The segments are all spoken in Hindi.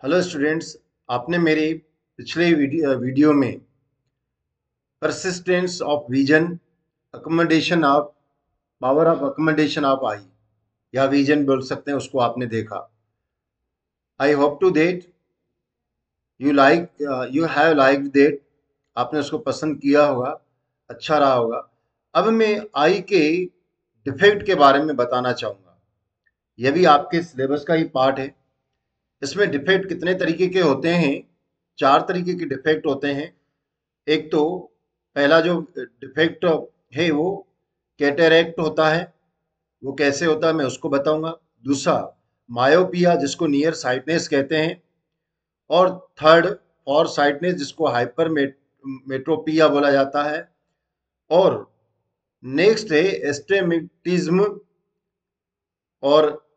Hello students. आपने मेरे पिछले वीडियो में persistence of vision, accommodation of power of accommodation of eye या विजन बोल सकते हैं, उसको आपने देखा। I hope to that you have like that. आपने उसको पसंद किया होगा, अच्छा रहा होगा। अब मैं आई के डिफेक्ट के बारे में बताना चाहूँगा। यह भी आपके सिलेबस का ही पार्ट है। इसमें डिफेक्ट कितने तरीके के होते हैं? 4 तरीके के डिफेक्ट होते हैं। एक तो पहला जो डिफेक्ट है वो कैटेरैक्ट होता है। वो कैसे होता है मैं उसको बताऊंगा। दूसरा मायोपिया, जिसको नियर साइटनेस कहते हैं। और थर्ड फॉर साइटनेस, जिसको हाइपर मेट्रोपिया बोला जाता है। और नेक्स्ट है एस्टेमिटिज्म। और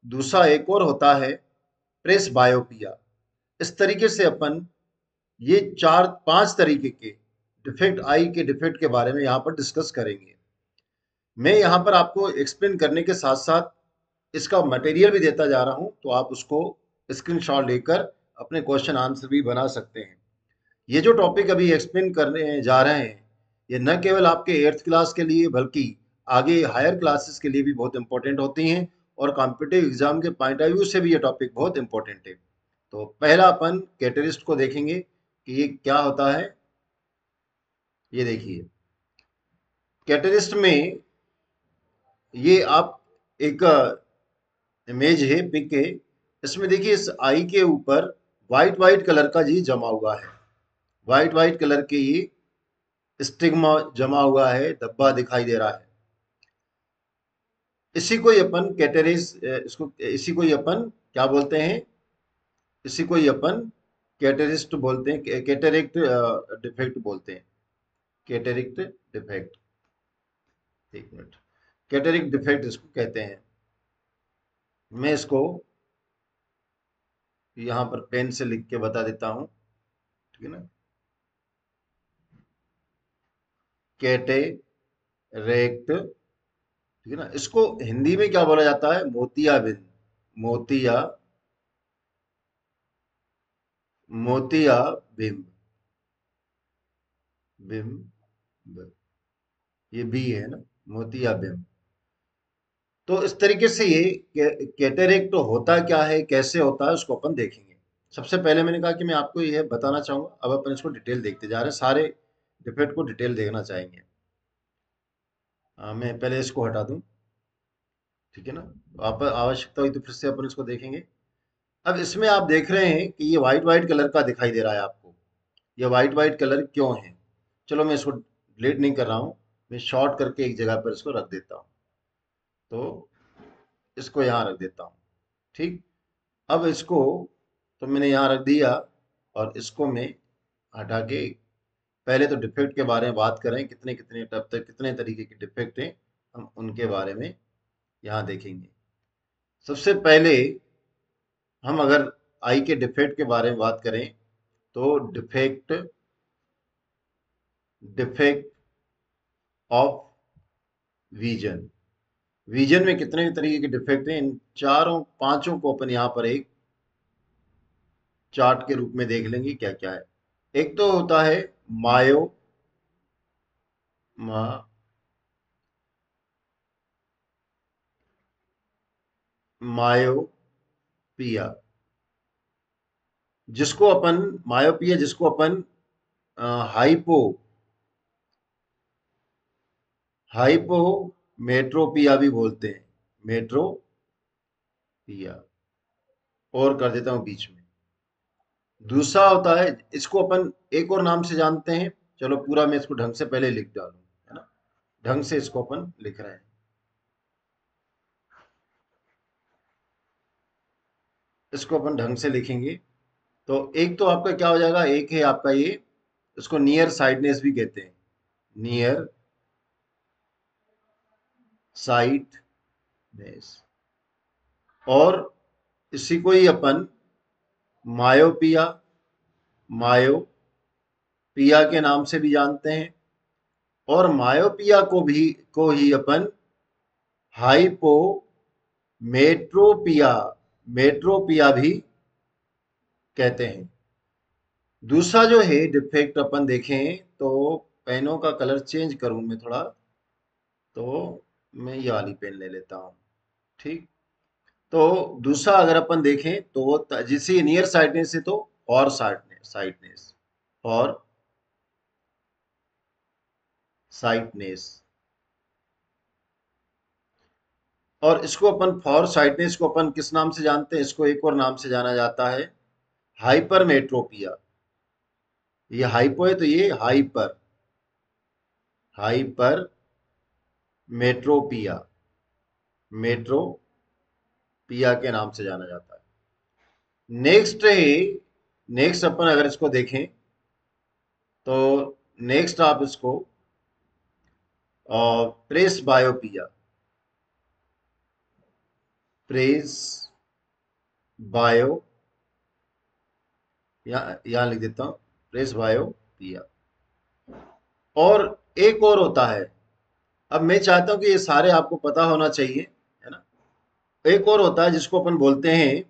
दूसरा एक और होता है प्रेस बायोपिया। इस तरीके से अपन ये 4-5 तरीके के डिफेक्ट, आई के डिफेक्ट के बारे में यहाँ पर डिस्कस करेंगे। मैं यहाँ पर आपको एक्सप्लेन करने के साथ साथ इसका मटेरियल भी देता जा रहा हूँ, तो आप उसको स्क्रीनशॉट लेकर अपने क्वेश्चन आंसर भी बना सकते हैं। ये जो टॉपिक अभी एक्सप्लेन करने जा रहे हैं, ये न केवल आपके 8th क्लास के लिए बल्कि आगे हायर क्लासेस के लिए भी बहुत इंपॉर्टेंट होती हैं। और कॉम्पिटिटिव एग्जाम के पॉइंट ऑफ व्यू से भी ये टॉपिक बहुत इंपॉर्टेंट है। तो पहला अपन कैटलिस्ट को देखेंगे कि ये क्या होता है। ये देखिए, कैटलिस्ट में ये आप एक इमेज है, पिक है। इसमें देखिए, इस आई के ऊपर व्हाइट व्हाइट कलर का जी जमा हुआ है। व्हाइट व्हाइट कलर के ये स्टिग्मा जमा हुआ है, धब्बा दिखाई दे रहा है। इसी को ही अपन कैटेरिस इसको इसी को ही अपन क्या बोलते हैं? इसी को ही अपन कैटेरिस्ट बोलते हैं, कैटेरिक्ट डिफेक्ट बोलते हैं। कैटेरिक्ट डिफेक्ट, एक मिनट, कैटेरिक्ट डिफेक्ट इसको कहते हैं। मैं इसको यहाँ पर पेन से लिख के बता देता हूँ, ठीक है ना। कैटेरेक्ट, ठीक है ना। इसको हिंदी में क्या बोला जाता है? मोतियाबिंद। मोतिया मोतिया बिंब, बिंब, ये बी है ना, मोतिया बिंब। तो इस तरीके से ये कैटेरेक्ट होता क्या है, कैसे होता है, उसको अपन देखेंगे। सबसे पहले मैंने कहा कि मैं आपको यह बताना चाहूंगा। अब अपन इसको डिटेल देखते जा रहे हैं, सारे डिफेक्ट को डिटेल देखना चाहेंगे। मैं पहले इसको हटा दूं, ठीक है ना। आप आवश्यकता हुई तो फिर से अपन इसको देखेंगे। अब इसमें आप देख रहे हैं कि ये व्हाइट व्हाइट कलर का दिखाई दे रहा है आपको। ये व्हाइट व्हाइट कलर क्यों है? चलो, मैं इसको डिलीट नहीं कर रहा हूँ, मैं शॉर्ट करके एक जगह पर इसको रख देता हूँ। तो इसको यहाँ रख देता हूँ, ठीक। अब इसको तो मैंने यहाँ रख दिया, और इसको मैं हटा के पहले तो डिफेक्ट के बारे में बात करें। कितने कितने तब तक कितने तरीके के डिफेक्ट हैं, हम उनके बारे में यहाँ देखेंगे। सबसे पहले हम अगर आई के डिफेक्ट के बारे में बात करें, तो defect defect of vision. Vision में कितने तरीके के डिफेक्ट हैं, इन चारों पांचों को अपन यहाँ पर एक चार्ट के रूप में देख लेंगे क्या क्या है। एक तो होता है मायो मा मायोपिया, जिसको अपन मायोपिया, जिसको अपन हाइपो हाइपोमेट्रोपिया भी बोलते हैं। मेट्रोपिया, और कर देता हूं बीच में। दूसरा होता है, इसको अपन एक और नाम से जानते हैं। चलो, पूरा मैं इसको ढंग से पहले लिख डालूं, है ना। ढंग से इसको अपन लिख रहे हैं, इसको अपन ढंग से लिखेंगे। तो एक तो आपका क्या हो जाएगा, एक है आपका ये, इसको नियर साइडनेस भी कहते हैं। Near sightedness. और इसी को ही अपन मायोपिया मायोपिया के नाम से भी जानते हैं। और मायोपिया को ही अपन हाइपोमेट्रोपिया मेट्रोपिया भी कहते हैं। दूसरा जो है डिफेक्ट अपन देखें तो पेनों का कलर चेंज करूं मैं थोड़ा, तो मैं ये वाली पेन ले लेता हूं। ठीक। तो दूसरा अगर अपन देखें तो वो जैसे नियर साइटनेस है तो और साइटनेस और साइटनेस, और इसको अपन फॉर साइटनेस को अपन किस नाम से जानते हैं? इसको एक और नाम से जाना जाता है, हाइपरमेट्रोपिया। ये हाइपो है तो ये हाइपर, हाइपर मेट्रोपिया, मेट्रोपिया के नाम से जाना जाता है। नेक्स्ट है, नेक्स्ट अपन अगर इसको देखें तो नेक्स्ट आप इसको प्रेस बायोपिया, प्रेस बायो, यहाँ लिख देता हूँ प्रेस बायोपिया। और एक और होता है, अब मैं चाहता हूं कि ये सारे आपको पता होना चाहिए, है ना। एक और होता है जिसको अपन बोलते हैं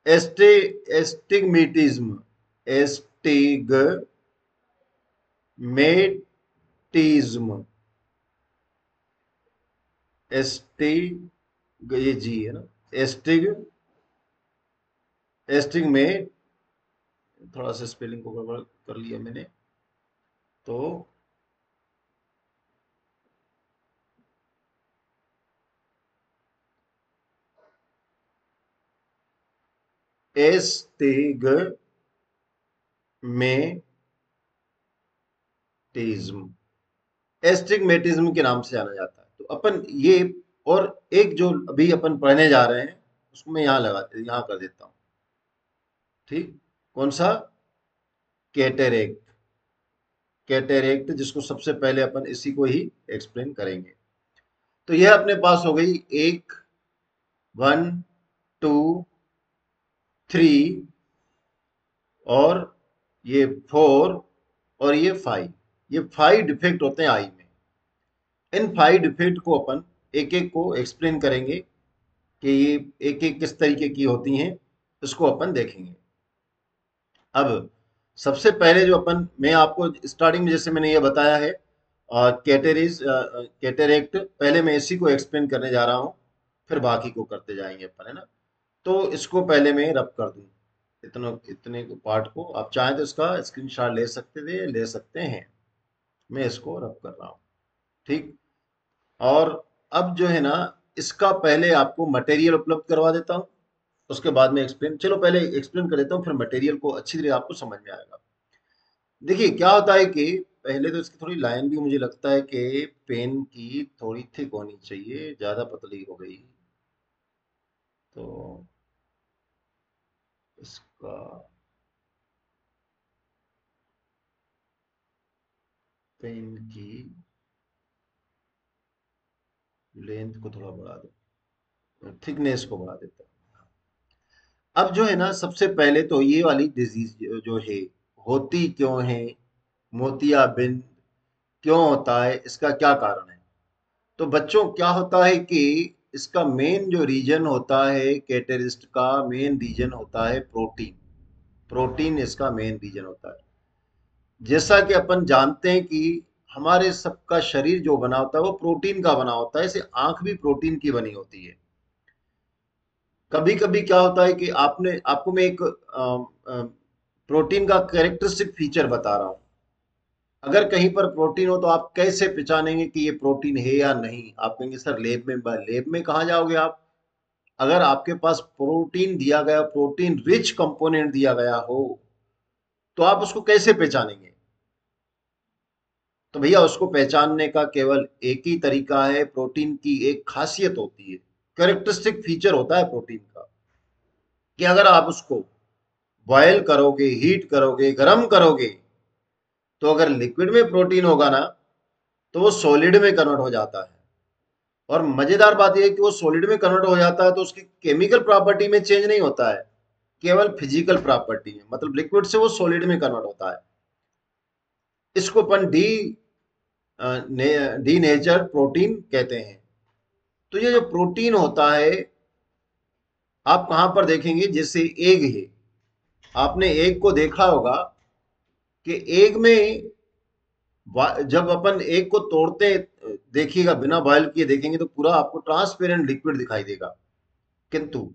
एस्टिग्मेटिज्म, एस्टिग्मेटिज्म, एस्टिग, ये जी है ना, एस्टिग, एस्टिग्मेट, थोड़ा सा स्पेलिंग को गड़बड़ कर लिया मैंने, तो एस्टिग्मेटिज्म, एस्टिग्मेटिज्म के नाम से जाना जाता है। तो अपन ये, और एक जो अभी अपन पढ़ने जा रहे हैं उसको मैं यहाँ कर देता हूँ। ठीक। कौन सा? कैटेरेक्ट, कैटेरेक्ट जिसको सबसे पहले अपन इसी को ही एक्सप्लेन करेंगे। तो यह अपने पास हो गई एक, 1, 2, 3 और ये 4 और ये 5। ये 5 डिफेक्ट होते हैं आई में। इन 5 डिफेक्ट को अपन एक एक को एक्सप्लेन करेंगे कि ये एक एक किस तरीके की होती हैं, इसको अपन देखेंगे। अब सबसे पहले जो अपन, मैं आपको स्टार्टिंग में जैसे मैंने ये बताया है कैटेरेक्ट, पहले मैं इसी को एक्सप्लेन करने जा रहा हूँ, फिर बाकी को करते जाएंगे अपन, है ना। तो इसको पहले मैं रब कर दूं, इतने इतने पार्ट को। आप चाहें तो इसका स्क्रीनशॉट ले सकते हैं। मैं इसको रब कर रहा हूँ। ठीक। और अब जो है ना, इसका पहले आपको मटेरियल उपलब्ध करवा देता हूँ, उसके बाद में एक्सप्लेन, चलो पहले एक्सप्लेन कर देता हूँ, फिर मटेरियल को अच्छी तरह आपको समझ में आएगा। देखिए क्या होता है कि पहले तो इसकी थोड़ी लाइन भी मुझे लगता है कि पेन की थोड़ी थिक होनी चाहिए, ज्यादा पतली हो गई तो इसका पेन की लेंथ को थोड़ा बढ़ा दो, थिकनेस को बढ़ा देता हूँ। अब जो है ना, सबसे पहले तो ये वाली डिजीज जो है, होती क्यों है, मोतियाबिंद क्यों होता है, इसका क्या कारण है? तो बच्चों क्या होता है कि इसका मेन जो रीजन होता है, कैटेरिस्ट का मेन रीजन होता है प्रोटीन। प्रोटीन इसका मेन रीजन होता है। जैसा कि अपन जानते हैं कि हमारे सबका शरीर जो बना होता है वो प्रोटीन का बना होता है, जैसे आंख भी प्रोटीन की बनी होती है। कभी कभी क्या होता है कि आपने आपको मैं एक प्रोटीन का कैरेक्टरिस्टिक फीचर बता रहा हूं। अगर कहीं पर प्रोटीन हो तो आप कैसे पहचानेंगे कि ये प्रोटीन है या नहीं? आप कहेंगे सर लेब में कहाँ जाओगे आप? अगर आपके पास प्रोटीन दिया गया, प्रोटीन रिच कंपोनेंट दिया गया हो, तो आप उसको कैसे पहचानेंगे? तो भैया उसको पहचानने का केवल एक ही तरीका है। प्रोटीन की एक खासियत होती है, कैरेक्टरिस्टिक फीचर होता है प्रोटीन का, कि अगर आप उसको बॉयल करोगे, हीट करोगे, गर्म करोगे, तो अगर लिक्विड में प्रोटीन होगा ना, तो वो सॉलिड में कन्वर्ट हो जाता है। और मजेदार बात यह है कि वो सॉलिड में कन्वर्ट हो जाता है तो उसकी केमिकल प्रॉपर्टी में चेंज नहीं होता है, केवल फिजिकल प्रॉपर्टी में, मतलब लिक्विड से वो सॉलिड में कन्वर्ट होता है। इसको अपन डी नेचर प्रोटीन कहते हैं। तो ये जो प्रोटीन होता है, आप कहां पर देखेंगे, जैसे एग है, आपने एग को देखा होगा कि एग में जब अपन एग को तोड़ते देखिएगा, बिना बॉयल किए देखेंगे तो पूरा आपको ट्रांसपेरेंट लिक्विड दिखाई देगा। किंतु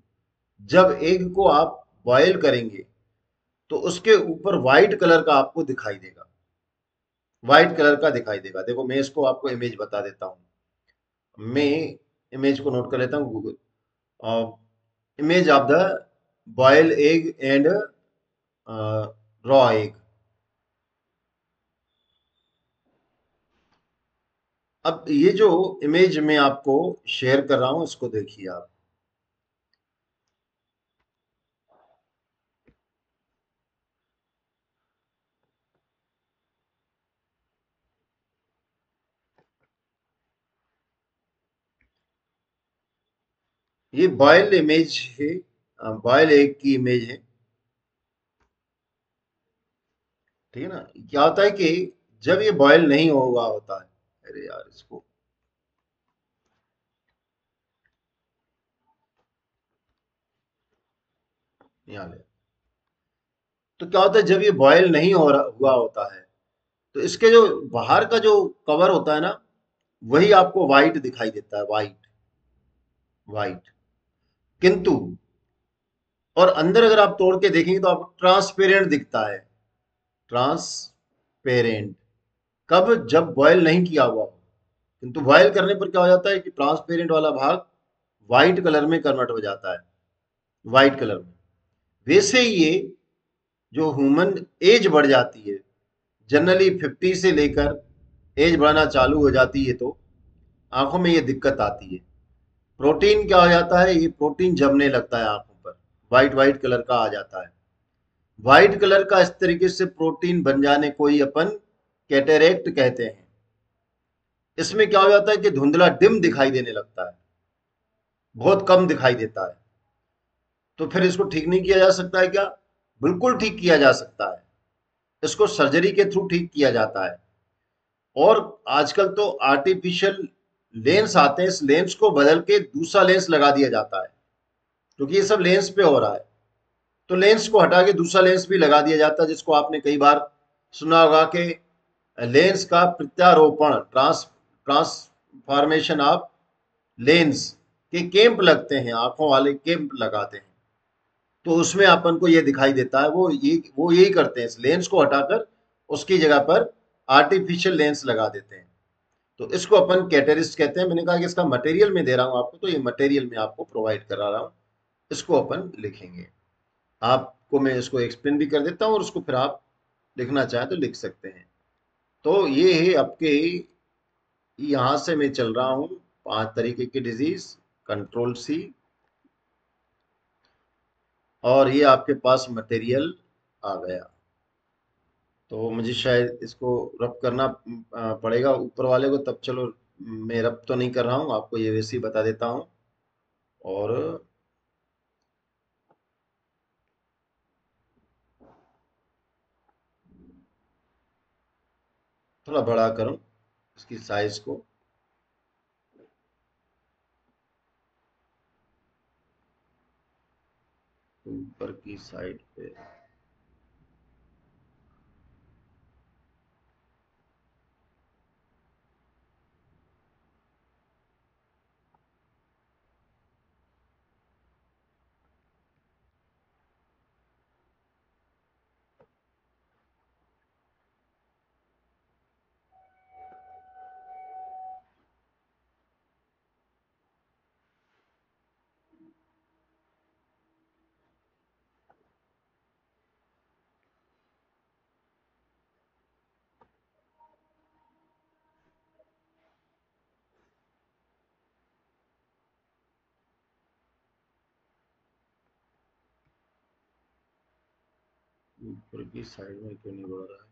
जब एग को आप बॉयल करेंगे तो उसके ऊपर व्हाइट कलर का आपको दिखाई देगा, व्हाइट कलर का दिखाई देगा। देखो मैं इसको आपको इमेज बता देता हूँ। मैं इमेज को नोट कर लेता हूँ, Google image of the boil egg and raw egg. अब ये जो इमेज मैं आपको शेयर कर रहा हूं इसको देखिए आप। ये बॉयल इमेज है, बॉयल एग की इमेज है। ठीक है ना। क्या होता है कि जब ये बॉयल नहीं हुआ होता है, अरे यार इसको यहाँ ले। तो क्या होता है जब ये बॉयल नहीं हो रहा हुआ होता है तो इसके जो बाहर का जो कवर होता है ना, वही आपको व्हाइट दिखाई देता है, व्हाइट व्हाइट। किंतु और अंदर अगर आप तोड़ के देखेंगे तो आपको ट्रांसपेरेंट दिखता है, ट्रांसपेरेंट। कब? जब बॉयल नहीं किया हुआ हो। किंतु बॉयल करने पर क्या हो जाता है कि ट्रांसपेरेंट वाला भाग व्हाइट कलर में कन्वर्ट हो जाता है, व्हाइट कलर में। वैसे ही ये जो ह्यूमन एज बढ़ जाती है, जनरली 50 से लेकर एज बढ़ना चालू हो जाती है तो आंखों में ये दिक्कत आती है। प्रोटीन क्या हो जाता है, ये प्रोटीन जमने लगता है आंखों पर, व्हाइट व्हाइट कलर का आ जाता है। व्हाइट कलर का इस तरीके से प्रोटीन बन जाने को ही अपन कैटेरेक्ट कहते हैं। इसमें क्या हो जाता है कि धुंधला डिम दिखाई देने लगता है, बहुत कम दिखाई देता है। तो फिर इसको ठीक नहीं किया जा सकता है क्या? बिल्कुल ठीक किया जा सकता है। इसको सर्जरी के थ्रू ठीक किया जाता है। और आजकल तो आर्टिफिशियल लेंस आते हैं, इस लेंस को बदल के दूसरा लेंस लगा दिया जाता है, क्योंकि ये सब लेंस पे हो रहा है। तो लेंस को हटा के दूसरा लेंस भी लगा दिया जाता है, जिसको आपने कई बार सुना होगा कि लेंस का प्रत्यारोपण, ट्रांसफॉर्मेशन ऑफ लेंस के कैंप लगते हैं, आंखों वाले कैंप लगाते हैं। तो उसमें अपन को ये दिखाई देता है, वो यही करते हैं, इस लेंस को हटाकर उसकी जगह पर आर्टिफिशियल लेंस लगा देते हैं। तो इसको अपन कैटेरिस्ट कहते हैं। मैंने कहा कि इसका मटेरियल में दे रहा हूं आपको, तो ये मटेरियल में आपको प्रोवाइड करा रहा हूं, इसको अपन लिखेंगे। आपको मैं इसको एक्सप्लेन भी कर देता हूँ और उसको फिर आप लिखना चाहें तो लिख सकते हैं। तो ये है आपके, यहां से मैं चल रहा हूँ 5 तरीके की डिजीज, कंट्रोल सी, और ये आपके पास मटेरियल आ गया। तो मुझे शायद इसको रब करना पड़ेगा ऊपर वाले को, तब चलो मैं रब तो नहीं कर रहा हूँ, आपको ये वैसे ही बता देता हूँ। और थोड़ा बड़ा करूँ इसकी साइज को। ऊपर की साइड पे ऊपर की साइड में क्यों नहीं बढ़ रहा है?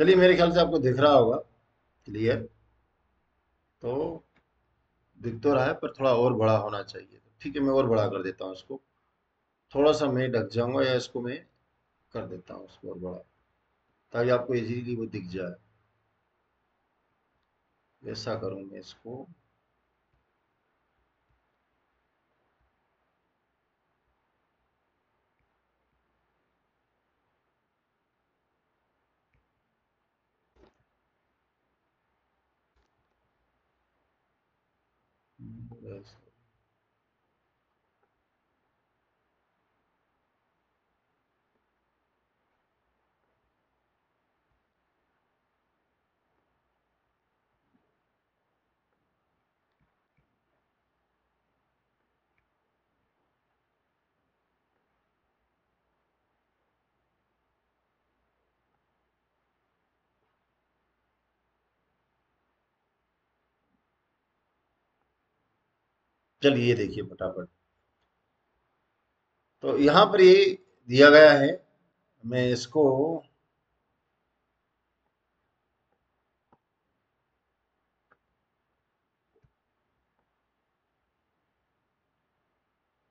चलिए, मेरे ख्याल से आपको दिख रहा होगा क्लियर। तो दिख तो रहा है, पर थोड़ा और बड़ा होना चाहिए। तो ठीक है, मैं और बड़ा कर देता हूँ इसको। थोड़ा सा मैं ढक जाऊंगा, या इसको मैं कर देता हूँ इसको और बड़ा, ताकि आपको इजीली वो दिख जाए। ऐसा करूँ मैं इसको। चलिए, ये देखिए फटाफट। तो यहाँ पर ये दिया गया है। मैं इसको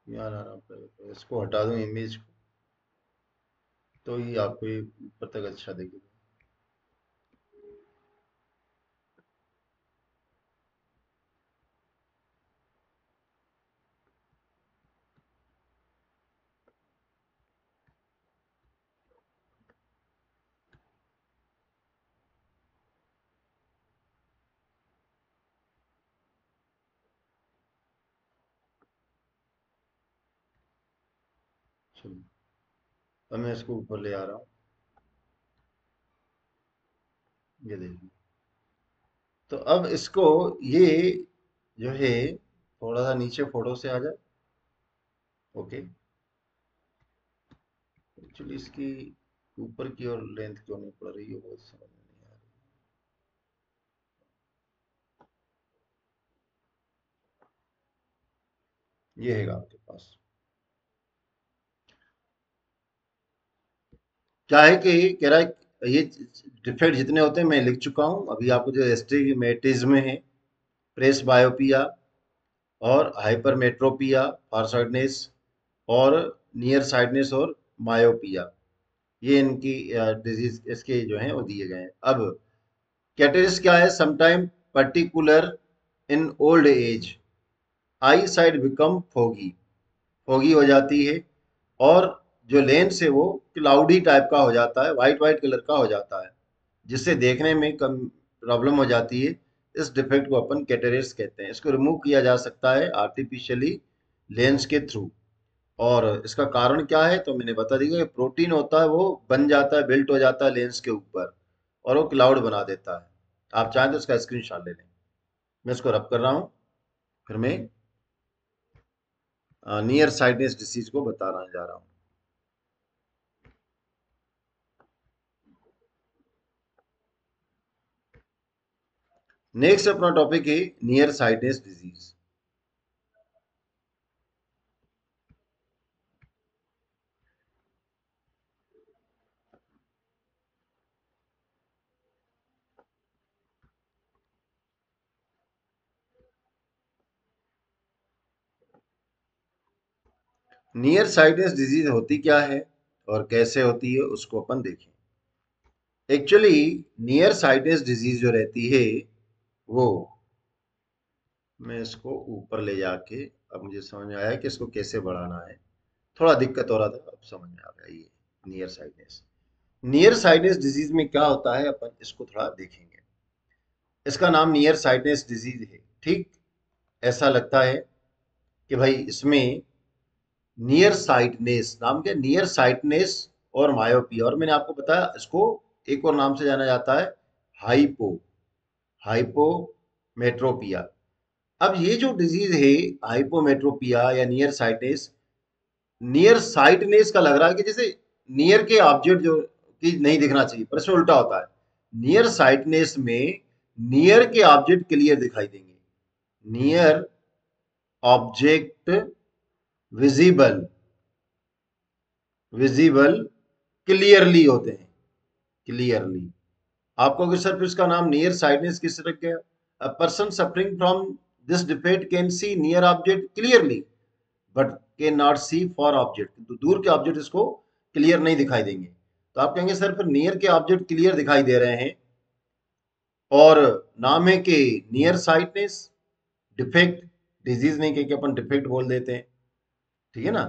यहाँ लाना पड़ेगा, इसको हटा दूं इमेज को, तो ये आपको ये ऊपर तक अच्छा दिखेगा। चलिए, अब मैं इसको ऊपर ले आ रहा हूँ। ये देखिए। तो अब इसको, ये जो है, थोड़ा सा नीचे फोटो से आ जाए। ओके। एक्चुअली इसकी ऊपर की और लेंथ क्यों नहीं पड़ रही है, वो समझ में नहीं आ रही। ये है आपके पास। क्या है कि कह रहा है ये डिफेक्ट जितने होते हैं मैं लिख चुका हूँ अभी आपको। जो एस्टिग्मेटिज्म है, प्रेस बायोपिया, और हाइपरमेट्रोपिया, फारसाइडनेस, और नियर साइडनेस, और मायोपिया, ये इनकी डिजीज इसके जो हैं वो दिए गए हैं। अब कैटेरिस क्या है? Sometime particular in old age eye sight become foggy, foggy हो जाती है, और जो लेंस है वो क्लाउडी टाइप का हो जाता है, वाइट वाइट कलर का हो जाता है, जिससे देखने में कम प्रॉब्लम हो जाती है। इस डिफेक्ट को अपन कैटेरिस कहते हैं। इसको रिमूव किया जा सकता है आर्टिफिशियली लेंस के थ्रू। और इसका कारण क्या है तो मैंने बता दिया कि प्रोटीन होता है, वो बन जाता है, बिल्ट हो जाता है लेंस के ऊपर, और वो क्लाउड बना देता है। आप चाहें तो इसका स्क्रीनशॉट ले लें। मैं इसको रब कर रहा हूँ। फिर मैं नियर साइडनेस डिसीज को बताना जा रहा हूँ। नेक्स्ट अपना टॉपिक है near sightedness disease. Near sightedness disease होती क्या है और कैसे होती है, उसको अपन देखें। एक्चुअली नियर साइडनेस डिजीज जो रहती है वो, मैं इसको ऊपर ले जाके, अब मुझे समझ में आया कि इसको कैसे बढ़ाना है। थोड़ा दिक्कत हो रहा था, अब समझ में आ गया। ये near sightedness, near sightedness disease में क्या होता है अपन इसको थोड़ा देखेंगे। इसका नाम नियर साइडनेस डिजीज है, ठीक। ऐसा लगता है कि भाई इसमें नियर साइटनेस, नाम क्या, नियर साइटनेस और मायोपिया, और मैंने आपको बताया इसको एक और नाम से जाना जाता है, हाइपो हाइपोमेट्रोपिया। अब ये जो डिजीज है हाइपोमेट्रोपिया या नियर साइटनेस, नियर साइटनेस का लग रहा है कि जैसे नियर के ऑब्जेक्ट जो कि नहीं दिखना चाहिए, पर इसमें उल्टा होता है। नियर साइटनेस में नियर के ऑब्जेक्ट क्लियर दिखाई देंगे, near object visible, visible clearly होते हैं, क्लियरली। आपको अगर सर फिर इसका नाम नियर साइडनेस किस रख गया? A person suffering from this defect can see near object clearly but can not see far object, तो दूर के ऑब्जेक्ट इसको क्लियर नहीं दिखाई देंगे। तो आप कहेंगे सर फिर नियर के ऑब्जेक्ट क्लियर दिखाई दे रहे हैं और नाम है कि नियर साइटनेस, डिफेक्ट, डिजीज नहीं कह के अपन डिफेक्ट बोल देते हैं, ठीक है ना।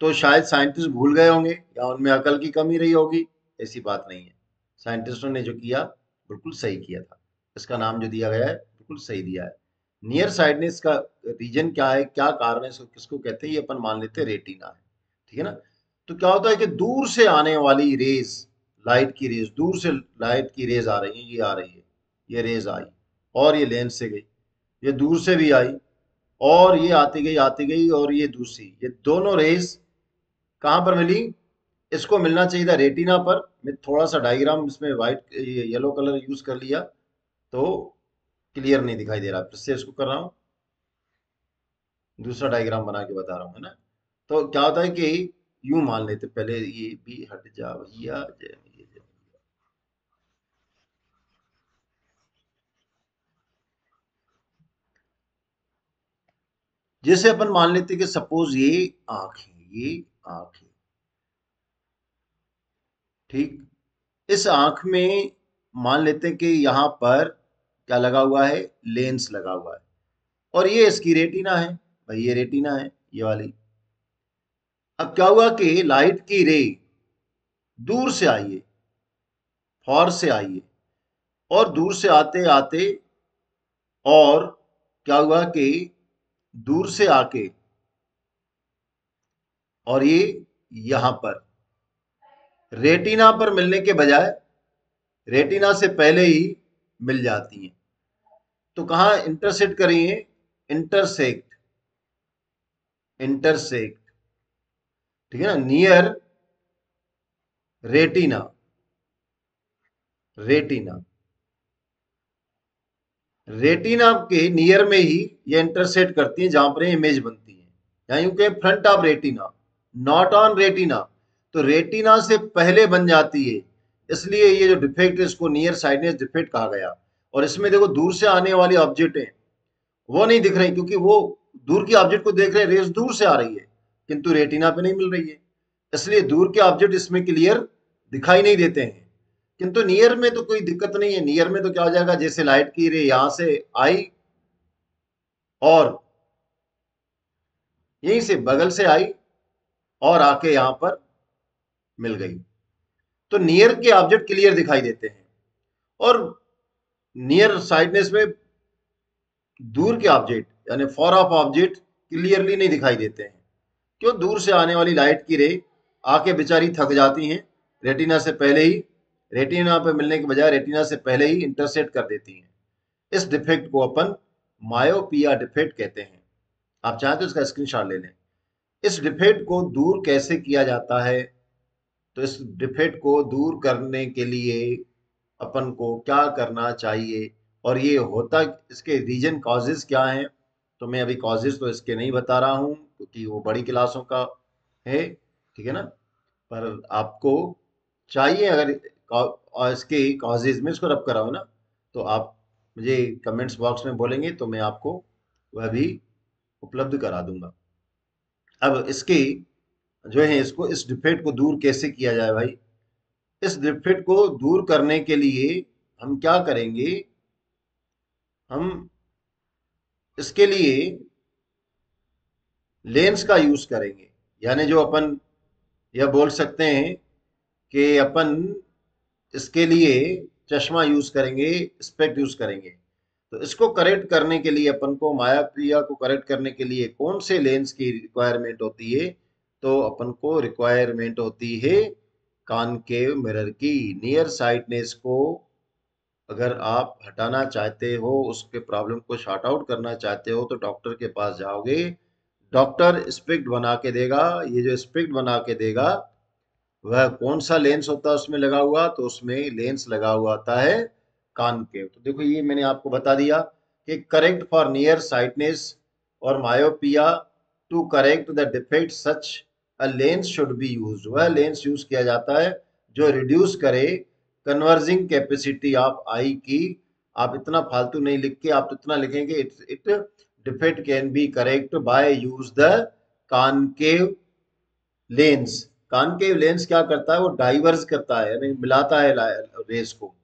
तो शायद साइंटिस्ट भूल गए होंगे या उनमें अकल की कमी रही होगी, ऐसी बात नहीं है। साइंटिस्टों ने जो किया बिल्कुल सही किया था, इसका नाम जो दिया गया है बिल्कुल सही दिया है। नियर साइडनेस का रीजन क्या है, क्या कारण है, इसको किसको कहते हैं, ये अपन मान लेते हैं रेटिना है, ठीक है ना। तो क्या होता है कि दूर से आने वाली रेज, लाइट की रेज, दूर से लाइट की रेज आ रही है, ये आ रही है, ये रेज आई और ये लेंस से गई, ये दूर से भी आई और ये आती गई और ये दूसरी, ये दोनों रेज कहाँ पर मिली? इसको मिलना चाहिए था रेटिना पर। मैं थोड़ा सा डायग्राम इसमें वाइट येलो कलर यूज कर लिया तो क्लियर नहीं दिखाई दे रहा, फिर से इसको कर रहा हूँ, दूसरा डायग्राम बना के बता रहा हूँ, है ना। तो क्या होता है कि यूं मान लेते, पहले ये भी हट जा भैया, जय जय जय। जैसे अपन मान लेते कि सपोज ये आंख है, ये आंख है, ठीक। इस आंख में मान लेते हैं कि यहाँ पर क्या लगा हुआ है, लेंस लगा हुआ है और ये इसकी रेटिना है, भाई ये रेटिना है ये वाली। अब क्या हुआ कि लाइट की रे दूर से आई है, फॉर से आई है और दूर से आते आते और क्या हुआ कि दूर से आके और ये यहां पर रेटिना पर मिलने के बजाय रेटिना से पहले ही मिल जाती हैं। तो कहाँ इंटरसेक्ट करेंगे? इंटरसेक्ट, इंटरसेक्ट, ठीक है ना, नियर रेटिना, रेटिना, रेटिना के नियर में ही ये इंटरसेक्ट करती है जहां पर इमेज बनती है, या यूं कहें front of retina, not on retina. तो रेटिना से पहले बन जाती है, इसलिए ये जो डिफेक्ट है इसको नियर साइडनेस डिफेक्ट कहा गया। और इसमें देखो दूर से आने वाली ऑब्जेक्ट है वो नहीं दिख रही, क्योंकि वो दूर की ऑब्जेक्ट को देख रहे हैं, रेस दूर से आ रही है किंतु रेटिना पे नहीं मिल रही है, इसलिए दूर के ऑब्जेक्ट इसमें क्लियर दिखाई नहीं देते हैं। किंतु नियर में तो कोई दिक्कत नहीं है, नियर में तो क्या हो जाएगा, जैसे लाइट की रे यहां से आई और यहीं से बगल से आई और आके यहां पर मिल गई, तो नियर के ऑब्जेक्ट क्लियर दिखाई देते हैं। और नियर साइडनेस में दूर के ऑब्जेक्ट यानी फॉर ऑफ ऑब्जेक्ट क्लियरली नहीं दिखाई देते हैं। क्यों? दूर से आने वाली लाइट की रे आके बेचारी थक जाती हैं, रेटिना से पहले ही, रेटिना पे मिलने के बजाय रेटिना से पहले ही इंटरसेप्ट कर देती हैं। इस डिफेक्ट को अपन मायोपिया डिफेक्ट कहते हैं। आप चाहें तो इसका स्क्रीनशॉट ले लें। इस डिफेक्ट को दूर कैसे किया जाता है? तो इस डिफेक्ट को दूर करने के लिए अपन को क्या करना चाहिए और ये होता, इसके रीजन कॉजेज क्या हैं? तो मैं अभी कॉजेज तो इसके नहीं बता रहा हूँ क्योंकि वो बड़ी क्लासों का है, ठीक है ना। पर आपको चाहिए अगर और इसके कॉजेज में इसको रब कराओ ना, तो आप मुझे कमेंट्स बॉक्स में बोलेंगे तो मैं आपको वह भी उपलब्ध करा दूंगा। अब इसके जो है, इसको इस डिफेक्ट को दूर कैसे किया जाए भाई? इस डिफेक्ट को दूर करने के लिए हम क्या करेंगे? हम इसके लिए लेंस का यूज करेंगे, यानी जो अपन यह बोल सकते हैं कि अपन इसके लिए चश्मा यूज करेंगे, स्पेक्ट यूज करेंगे। तो इसको करेक्ट करने के लिए अपन को, मायाप्रिया को करेक्ट करने के लिए कौन से लेंस की रिक्वायरमेंट होती है? तो अपन को रिक्वायरमेंट होती है कॉनकेव मिरर की। नियर साइटनेस को अगर आप हटाना चाहते हो, उसके प्रॉब्लम को शॉर्ट आउट करना चाहते हो, तो डॉक्टर के पास जाओगे, डॉक्टर स्पेक्ट बना के देगा। ये जो स्पेक्ट बना के देगा वह कौन सा लेंस होता है उसमें लगा हुआ? तो उसमें लेंस लगा हुआ आता है कॉनकेव। तो देखो ये मैंने आपको बता दिया कि करेक्ट फॉर नियर साइटनेस और myopia, to correct the defect such a lens should be used. वह लेंस यूज किया जाता है जो रिड्यूस करे कन्वर्जिंग कैपेसिटी ऑफ आई की आप इतना फालतू नहीं लिख के आप इतना लिखेंगे it defect can be correct by use the concave lens. Concave lens क्या करता है, वो डाइवर्स करता है, यानी मिलाता है रेस को।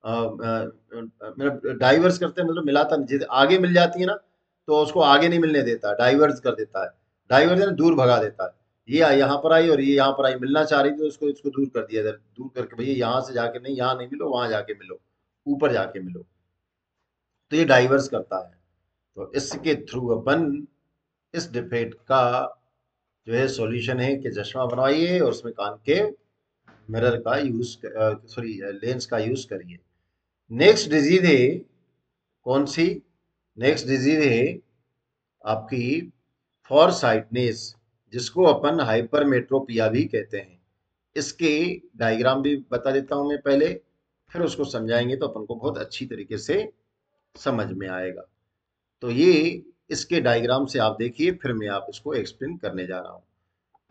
मतलब डाइवर्स करते हैं मतलब मिलाता नहीं, जैसे आगे मिल जाती है ना तो उसको आगे नहीं मिलने देता, डाइवर्स कर देता है। डाइवर्स है ना, दूर भगा देता है। ये यहाँ पर आई और ये यहाँ पर आई, मिलना चाह रही थी तो उसको इसको दूर कर दिया इधर, दूर करके भैया यहाँ से जाके नहीं, यहाँ नहीं मिलो, वहां जाके मिलो, ऊपर जाके मिलो। तो ये डाइवर्स करता है। तो इसके थ्रू अपन इस डिफेक्ट का जो है सॉल्यूशन है कि चश्मा बनवाइए और उसमें कान के मिरर का यूज, सॉरी लेंस का यूज करिए। नेक्स्ट डिजीज है कौन सी? नेक्स्ट डिजीज है आपकी फॉरसाइटनेस, जिसको अपन हाइपरमेट्रोपिया भी कहते हैं। इसके डायग्राम भी बता देता हूं मैं पहले, फिर उसको समझाएंगे तो अपन को बहुत अच्छी तरीके से समझ में आएगा। तो ये इसके डायग्राम से आप देखिए, फिर मैं आप इसको एक्सप्लेन करने जा रहा हूं।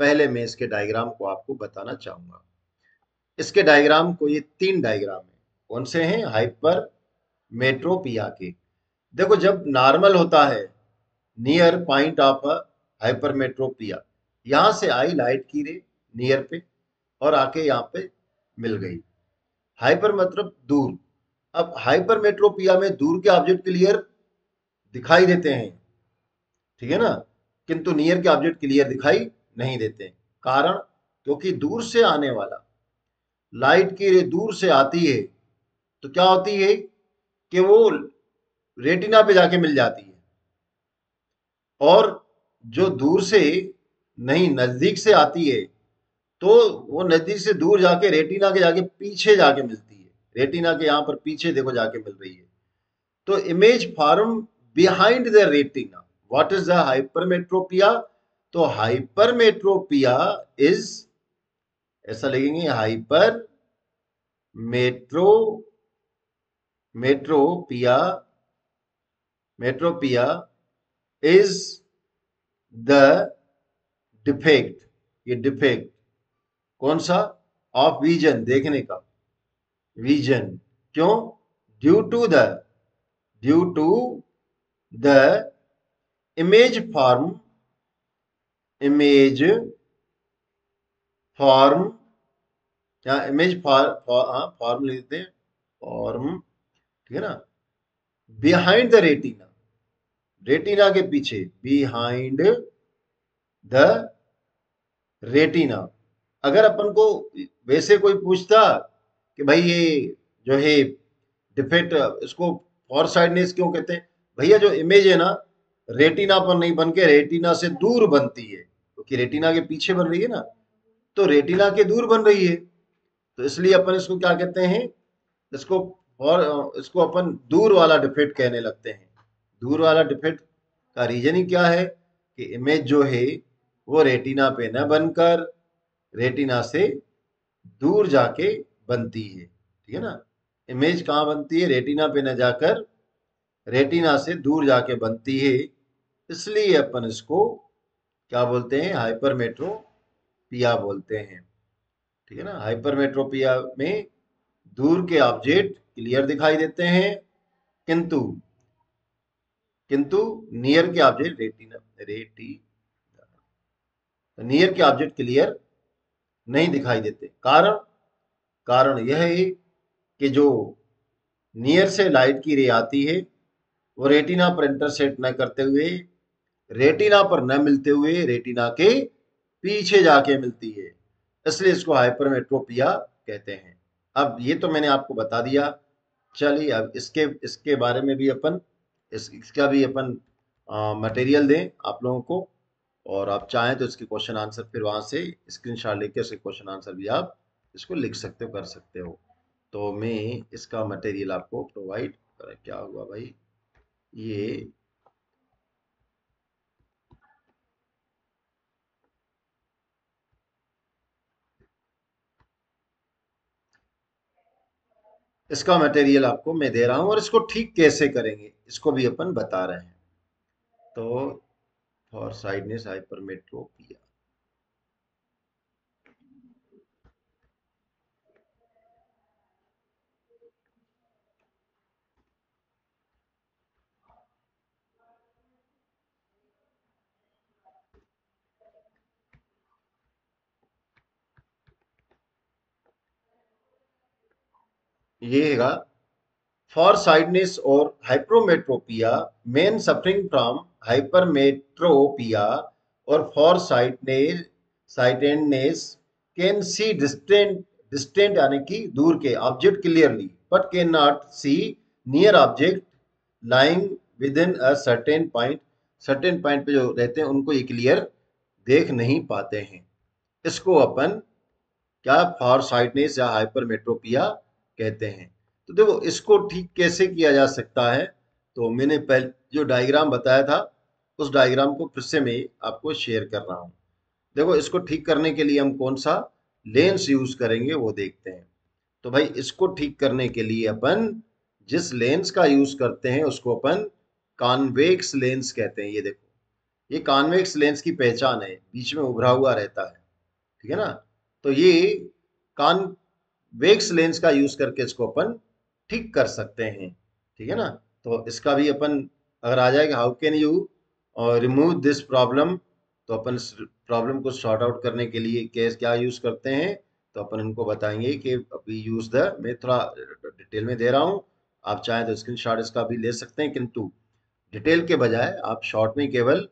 पहले मैं इसके डायग्राम को आपको बताना चाहूंगा। इसके डायग्राम को, ये 3 डायग्राम है, कौन से हैं? हाइपर मेट्रोपिया के। देखो जब नॉर्मल होता है, नियर पॉइंट ऑफ हाइपर मेट्रोपिया, यहां से आई लाइट की रे नियर पे और आके यहाँ पे मिल गई। हाइपर मतलब दूर। अब हाइपर मेट्रोपिया में दूर के ऑब्जेक्ट क्लियर दिखाई देते हैं, ठीक है ना, किंतु नियर के ऑब्जेक्ट क्लियर दिखाई नहीं देते। कारण, क्योंकि दूर से आने वाला लाइट की रे दूर से आती है तो क्या होती है कि वो रेटिना पे जाके मिल जाती है, और जो दूर से नहीं नजदीक से आती है तो वो नजदीक से दूर जाके रेटिना के जाके पीछे जाके मिलती है। रेटिना के यहाँ पर पीछे देखो जाके मिल रही है। तो image form behind the retina. What is the hypermetropia? तो हाइपरमेट्रोपिया इज, ऐसा लिखेंगे, hyper metro metropia metropia is the defect. ये डिफेक्ट कौन सा? ऑफ विजन, देखने का, विजन। क्यों? Due to the due to the image form, image form, या इमेज फॉर्म लिखते हैं, फॉर्म, ठीक है ना, बिहाइंड द रेटिना, रेटिना के पीछे, बिहाइंड द रेटिना। अगर अपन को वैसे कोई पूछता कि भाई ये जो है डिफेक्ट, इसको फॉर साइडनेस क्यों कहते हैं? भैया जो इमेज है ना, रेटिना पर नहीं बन के रेटिना से दूर बनती है, क्योंकि रेटिना के पीछे बन रही है ना, तो रेटिना के दूर बन रही है, तो इसलिए अपन इसको क्या कहते हैं? इसको, और इसको अपन दूर वाला डिफेक्ट कहने लगते हैं। दूर वाला डिफेक्ट का रीजन ही क्या है कि इमेज जो है वो रेटिना पे न बनकर रेटिना से दूर जाके बनती है, ठीक है ना। इमेज कहाँ बनती है? रेटिना पे न जाकर रेटिना से दूर जाके बनती है, इसलिए अपन इसको क्या बोलते हैं? हाइपरमेट्रोपिया बोलते हैं, ठीक है ना। हाइपरमेट्रोपिया में दूर के ऑब्जेक्ट क्लियर दिखाई देते हैं, किंतु किंतु नियर के ऑब्जेक्ट रेटिना रेटी नियर के ऑब्जेक्ट क्लियर नहीं दिखाई देते। कारण, कारण यह है कि जो नियर से लाइट की रे आती है वो रेटिना पर इंटरसेक्ट न करते हुए, रेटिना पर न मिलते हुए रेटिना के पीछे जाके मिलती है, इसलिए इसको हाइपरमेट्रोपिया कहते हैं। अब ये तो मैंने आपको बता दिया। चलिए अब इसके इसके बारे में भी अपन इसका भी अपन मटेरियल दें आप लोगों को, और आप चाहें तो इसके क्वेश्चन आंसर फिर वहां से स्क्रीनशॉट लेके इसके क्वेश्चन आंसर भी आप इसको लिख सकते हो, कर सकते हो। तो मैं इसका मटेरियल आपको प्रोवाइड कर, क्या हुआ भाई, ये इसका मटेरियल आपको मैं दे रहा हूं, और इसको ठीक कैसे करेंगे इसको भी अपन बता रहे हैं। तो फॉर साइडनेस हाइपरमेट्रोपिया, ये हैगा फॉर साइडनेस और hypermetropia man suffering from hypermetropia और far sightedness can see distant distant यानी कि दूर के object clearly but can not see near object lying within a certain point पे जो रहते हैं उनको ये क्लियर देख नहीं पाते हैं। इसको अपन क्या फार साइटनेस या हाइपरमेट्रोपिया कहते हैं। तो देखो इसको ठीक कैसे किया जा सकता है, तो मैंने पहले जो डायग्राम बताया था उस डायग्राम को फिर से मैं आपको शेयर कर रहा हूँ। देखो इसको ठीक करने के लिए हम कौन सा लेंस यूज करेंगे वो देखते हैं। तो भाई इसको ठीक करने के लिए अपन जिस लेंस का यूज करते हैं उसको अपन कॉन्वेक्स लेंस कहते हैं। ये देखो ये कॉन्वेक्स लेंस की पहचान है, बीच में उभरा हुआ रहता है, ठीक है ना। तो ये कॉन्वेक्स लेंस का यूज करके इसको अपन ठीक कर सकते हैं, ठीक है ना। तो इसका भी अपन अगर आ जाएगा how can you remove this problem, तो अपन इस प्रॉब्लम को सॉर्ट आउट करने के लिए क्या यूज करते हैं, तो अपन इनको बताएंगे कि अभी यूज द, मैं थोड़ा डिटेल में दे रहा हूँ, आप चाहें तो स्क्रीनशॉट इसका भी ले सकते हैं, किंतु डिटेल के बजाय आप शॉर्ट में केवल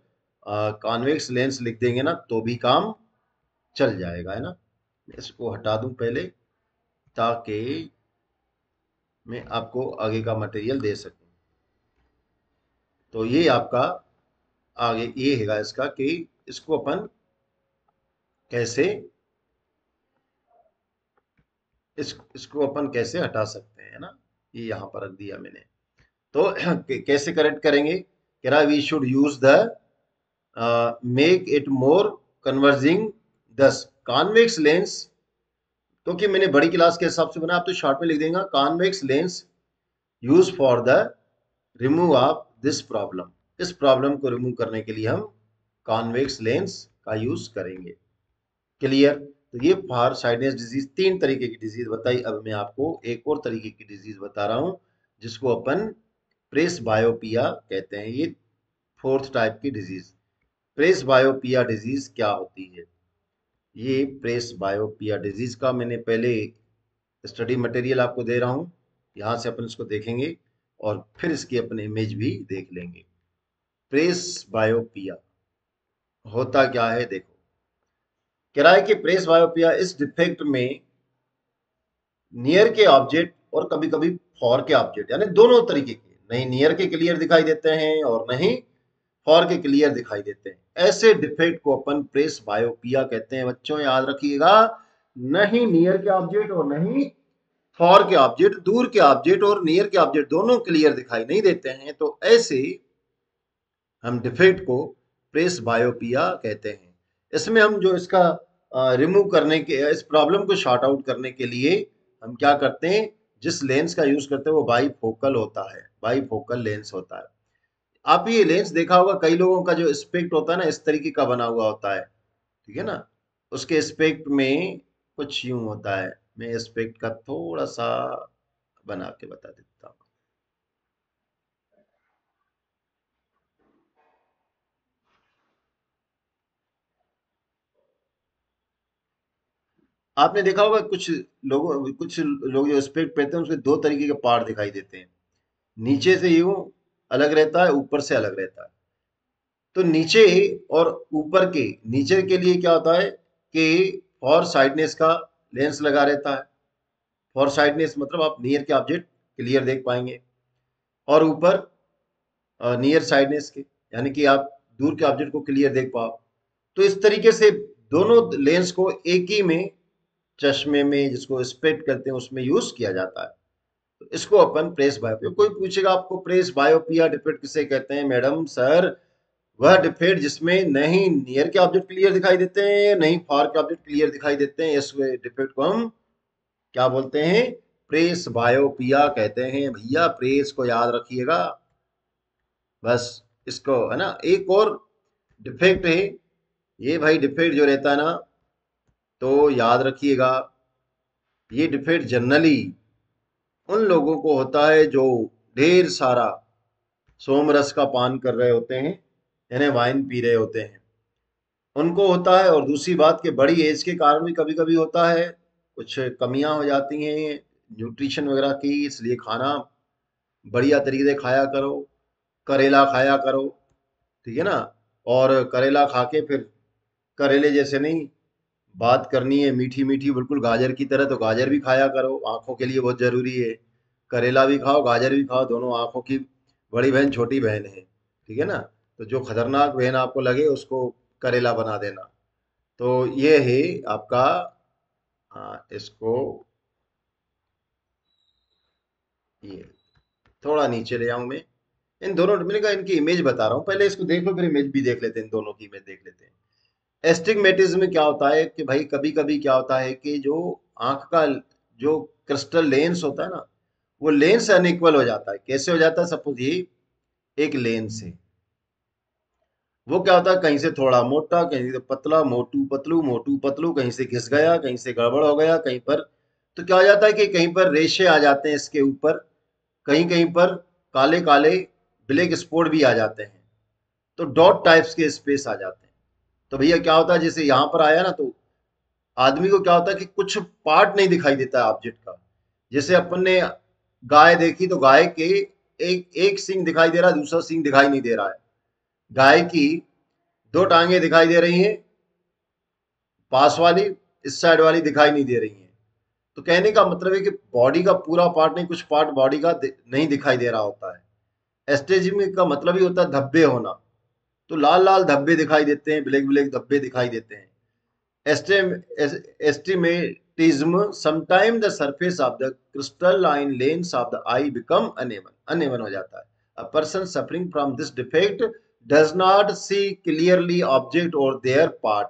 कॉन्वेक्स लेंस लिख देंगे ना तो भी काम चल जाएगा, है ना। मैं इसको हटा दूं पहले ताकि मैं आपको आगे का मटेरियल दे सकूं। तो ये आपका आगे ये हैगा इसका कि इसको अपन कैसे इसको अपन कैसे हटा सकते हैं, है ना। ये यहाँ पर रख दिया मैंने। तो कैसे करेक्ट करेंगे, कह रहा we should use the make it more converging this convex lens, क्योंकि मैंने बड़ी क्लास के हिसाब से बना, आप तो शॉर्ट में लिख देंगे convex lens use for the remove of this problem. इस प्रॉब्लम को रिमूव करने के लिए हम कॉन्वेक्स लेंस का यूज करेंगे। क्लियर। तो ये फार साइडनेस डिजीज तीन तरीके की डिजीज बताई। अब मैं आपको एक और तरीके की डिजीज बता रहा हूं जिसको अपन प्रेस बायोपिया कहते हैं। ये फोर्थ टाइप की डिजीज प्रेस बायोपिया डिजीज क्या होती है। ये प्रेस बायोपिया डिजीज का मैंने पहले स्टडी मटेरियल आपको दे रहा हूँ, यहाँ से अपन इसको देखेंगे और फिर इसकी अपन इमेज भी देख लेंगे। प्रेस बायोपिया होता क्या है, देखो कह रहा है कि प्रेस बायोपिया इस डिफेक्ट में नियर के ऑब्जेक्ट और कभी कभी फॉर के ऑब्जेक्ट, यानी दोनों तरीके के, नहीं नियर के क्लियर दिखाई देते हैं और नहीं फॉर के क्लियर दिखाई देते हैं, ऐसे डिफेक्ट को अपन प्रेस बायोपिया कहते हैं। बच्चों याद रखिएगा, नहीं नियर के ऑब्जेक्ट और नहीं फॉर के ऑब्जेक्ट, दूर के ऑब्जेक्ट और नियर के ऑब्जेक्ट दोनों क्लियर दिखाई नहीं देते हैं, तो ऐसे हम डिफेक्ट को प्रेस बायोपिया कहते हैं। इसमें हम जो इसका रिमूव करने के, इस प्रॉब्लम को शॉर्ट आउट करने के लिए हम क्या करते हैं, जिस लेंस का यूज करते हैं वो बाईफोकल होता है, बाईफोकल लेंस होता है। आप ये लेंस देखा होगा, कई लोगों का जो स्पेक्ट होता है ना इस तरीके का बना हुआ होता है, ठीक है ना। उसके स्पेक्ट में कुछ यूं होता है, मैं स्पेक्ट का थोड़ा सा बना के बता देता हूँ। आपने देखा होगा कुछ लोग जो स्पेक्ट पहनते हैं उसके दो तरीके के पार्ट दिखाई देते हैं, नीचे से यूं अलग रहता है, ऊपर से अलग रहता है। तो नीचे और ऊपर के, नीचे के लिए क्या होता है कि फॉर साइडनेस का लेंस लगा रहता है। फॉर साइडनेस मतलब आप नियर के ऑब्जेक्ट क्लियर देख पाएंगे, और ऊपर नियर साइडनेस के, यानी कि आप दूर के ऑब्जेक्ट को क्लियर देख पाओ। तो इस तरीके से दोनों लेंस को एक ही में, चश्मे में जिसको स्पेक्ट करते हैं उसमें यूज किया जाता है। तो इसको अपन प्रेस बायोपिया, कोई पूछेगा आपको प्रेस बायोपिया डिफेक्ट किसे कहते हैं, मैडम सर वह डिफेक्ट जिसमें नहीं नियर के ऑब्जेक्ट क्लियर दिखाई देते हैं नहीं फार के ऑब्जेक्ट क्लियर दिखाई देते हैं, इस डिफेक्ट को हम क्या बोलते हैं, प्रेस बायोपिया कहते हैं। भैया प्रेस को याद रखिएगा बस, इसको है ना। एक और डिफेक्ट है, ये भाई डिफेक्ट जो रहता है ना, तो याद रखिएगा ये डिफेक्ट जनरली उन लोगों को होता है जो ढेर सारा सोमरस का पान कर रहे होते हैं, यानी वाइन पी रहे होते हैं, उनको होता है। और दूसरी बात कि बड़ी एज के कारण भी कभी कभी होता है, कुछ कमियां हो जाती हैं न्यूट्रिशन वगैरह की, इसलिए खाना बढ़िया तरीके से खाया करो, करेला खाया करो, ठीक है ना। और करेला खा के फिर करेले जैसे नहीं बात करनी है मीठी मीठी बिल्कुल गाजर की तरह, तो गाजर भी खाया करो, आंखों के लिए बहुत जरूरी है। करेला भी खाओ, गाजर भी खाओ, दोनों आंखों की बड़ी बहन छोटी बहन है, ठीक है ना। तो जो खतरनाक बहन आपको लगे उसको करेला बना देना। तो ये है आपका, इसको ये थोड़ा नीचे ले आऊं मैं। इन दोनों, मैंने कहा इनकी इमेज बता रहा हूँ, पहले इसको देख लो फिर इमेज भी देख लेते हैं, इन दोनों की इमेज देख लेते हैं। एस्टिग्मेटिज्म में क्या होता है कि भाई कभी कभी क्या होता है कि जो आंख का जो क्रिस्टल लेंस होता है ना, वो लेंस अनइक्वल हो जाता है। कैसे हो जाता है? सपोज ये एक लेंस है, वो क्या होता है कहीं से थोड़ा मोटा, कहीं से पतला, मोटू पतलू, मोटू पतलू, कहीं से घिस गया, कहीं से गड़बड़ हो गया, कहीं पर तो क्या हो जाता है कि कहीं पर रेशे आ जाते हैं इसके ऊपर, कहीं कहीं पर काले काले ब्लैक स्पॉट भी आ जाते हैं, तो डॉट टाइप्स के स्पेस आ जाते हैं। तो भैया क्या होता है, जैसे यहाँ पर आया ना, तो आदमी को क्या होता है कि कुछ पार्ट नहीं दिखाई देता है ऑब्जेक्ट का। जैसे अपन ने गाय देखी तो गाय के एक एक सींग दिखाई दे रहा है, दूसरा सींग दिखाई नहीं दे रहा है। गाय की दो टांगे दिखाई दे रही हैं, पास वाली, इस साइड वाली दिखाई नहीं दे रही है। तो कहने का मतलब है कि बॉडी का पूरा पार्ट नहीं, कुछ पार्ट बॉडी का नहीं दिखाई दे रहा होता है। एस्टेजिम का मतलब ही होता है धब्बे होना। तो लाल लाल धब्बे दिखाई देते हैं, ब्लैक ब्लैक धब्बे दिखाई देते हैं। Astigmatism, sometimes the surface of the crystalline lens of the eye become uneven, uneven हो जाता है। A person suffering from this defect does not see clearly object or their part,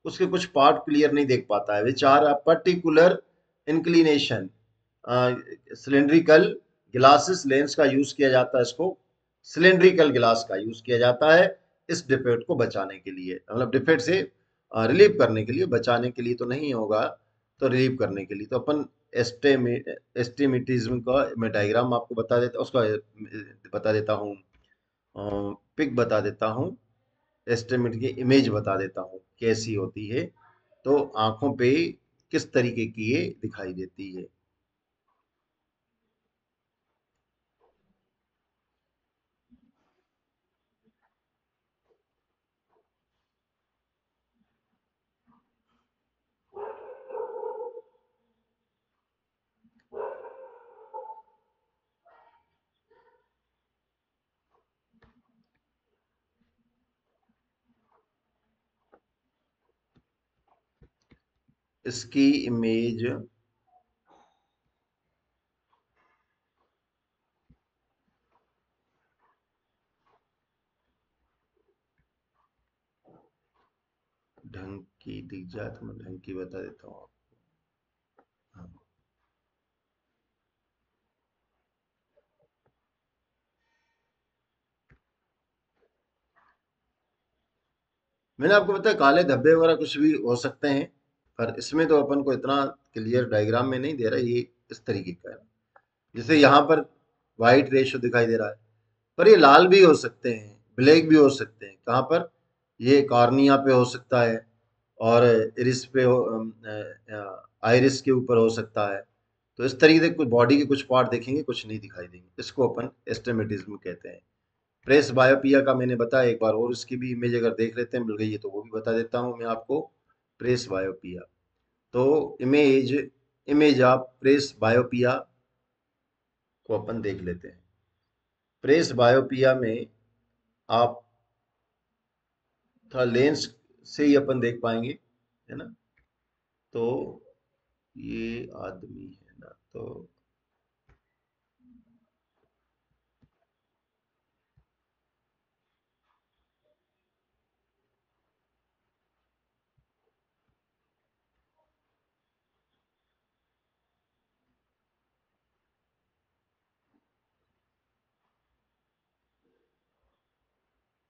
उसके कुछ पार्ट क्लियर नहीं देख पाता है। Which are a particular inclination, cylindrical glasses lens का यूज किया जाता है, इसको सिलेंड्रिकल ग्लास का यूज किया जाता है इस डिफेक्ट को बचाने के लिए, मतलब डिफेक्ट से रिलीव करने के लिए, बचाने के लिए तो नहीं होगा, तो रिलीव करने के लिए। तो अपन एस्टिमेटिज्म का मैं डायग्राम आपको बता देता, उसका बता देता हूँ, पिक बता देता हूँ, एस्टिमेट की इमेज बता देता हूँ कैसी होती है, तो आंखों पे किस तरीके की ये दिखाई देती है। इसकी इमेज ढंग की दिख जाए तो मैं ढंग की बता देता हूँ आपको। हाँ। मैंने आपको बताया काले धब्बे वगैरह कुछ भी हो सकते हैं, पर इसमें तो अपन को इतना क्लियर डायग्राम में नहीं दे रहा, ये इस तरीके का है। जैसे यहाँ पर व्हाइट रेशो दिखाई दे रहा है, पर ये लाल भी हो सकते हैं, ब्लैक भी हो सकते हैं। कहाँ पर? ये कॉर्निया पे हो सकता है, और इरिस पे हो, आइरिस के ऊपर हो सकता है। तो इस तरीके से कुछ बॉडी के कुछ पार्ट देखेंगे, कुछ नहीं दिखाई देंगे, इसको अपन एस्टिमेटिज्म कहते हैं। प्रेस बायोपिया का मैंने बताया एक बार, और इसकी भी इमेज अगर देख लेते हैं, मिल गई है तो वो भी बता देता हूँ मैं आपको। प्रेस बायोपिया, तो इमेज इमेज ऑफ प्रेस बायोपिया को अपन देख लेते हैं। प्रेस बायोपिया में आप थोड़ा लेंस से ही अपन देख पाएंगे, है ना। तो ये आदमी है ना, तो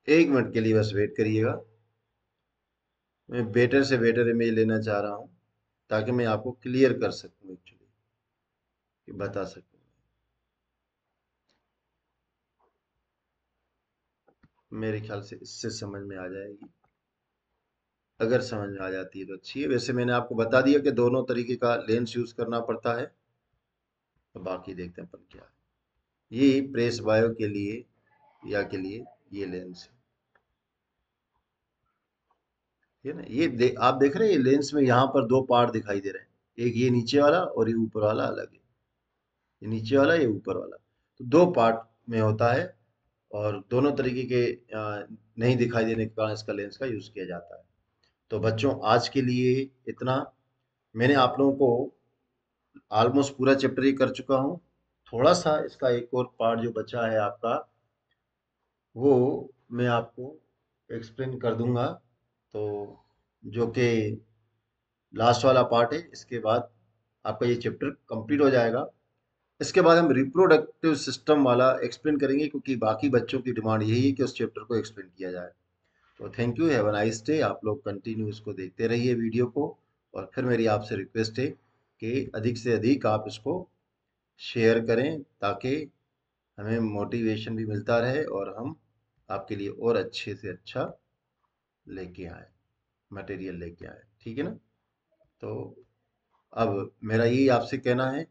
एक मिनट के लिए बस वेट करिएगा। मैं बेटर से बेटर इमेज लेना चाह रहा हूँ, ताकि मैं आपको क्लियर कर सकूँ, एक्चुअली कि बता सकूँ। मेरे ख्याल से इससे समझ में आ जाएगी, अगर समझ में आ जाती है तो अच्छी है। वैसे मैंने आपको बता दिया कि दोनों तरीके का लेंस यूज करना पड़ता है, तो बाकी देखते हैं अपन क्या है। ये प्रेस बायो के लिए या के लिए ये लेंस है ना। आप देख रहे हैं ये लेंस में यहाँ पर दो पार्ट दिखाई दे रहे हैं, एक ये नीचे वाला और ये ऊपर वाला अलग है। ये नीचे वाला ये ऊपर वाला, तो दो पार्ट में होता है और दोनों तरीके के नहीं दिखाई देने के कारण इसका लेंस का यूज किया जाता है। तो बच्चों आज के लिए इतना। मैंने आप लोगों को ऑलमोस्ट पूरा चैप्टर ही कर चुका हूँ। थोड़ा सा इसका एक और पार्ट जो बचा है आपका, वो मैं आपको एक्सप्लेन कर दूंगा। तो जो कि लास्ट वाला पार्ट है, इसके बाद आपका ये चैप्टर कंप्लीट हो जाएगा। इसके बाद हम रिप्रोडक्टिव सिस्टम वाला एक्सप्लेन करेंगे, क्योंकि बाकी बच्चों की डिमांड यही है कि उस चैप्टर को एक्सप्लेन किया जाए। तो thank you, have a nice day. आप लोग कंटिन्यू इसको देखते रहिए वीडियो को। और फिर मेरी आपसे रिक्वेस्ट है कि अधिक से अधिक आप इसको शेयर करें, ताकि हमें मोटिवेशन भी मिलता रहे और हम आपके लिए और अच्छे से अच्छा लेके आए, मटेरियल लेके आए। ठीक है ना। तो अब मेरा यही आपसे कहना है,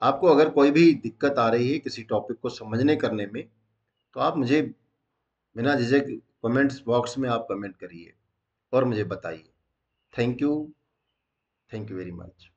आपको अगर कोई भी दिक्कत आ रही है किसी टॉपिक को समझने करने में, तो आप मुझे बिना झिझक कमेंट्स बॉक्स में आप कमेंट करिए और मुझे बताइए। Thank you, thank you very much.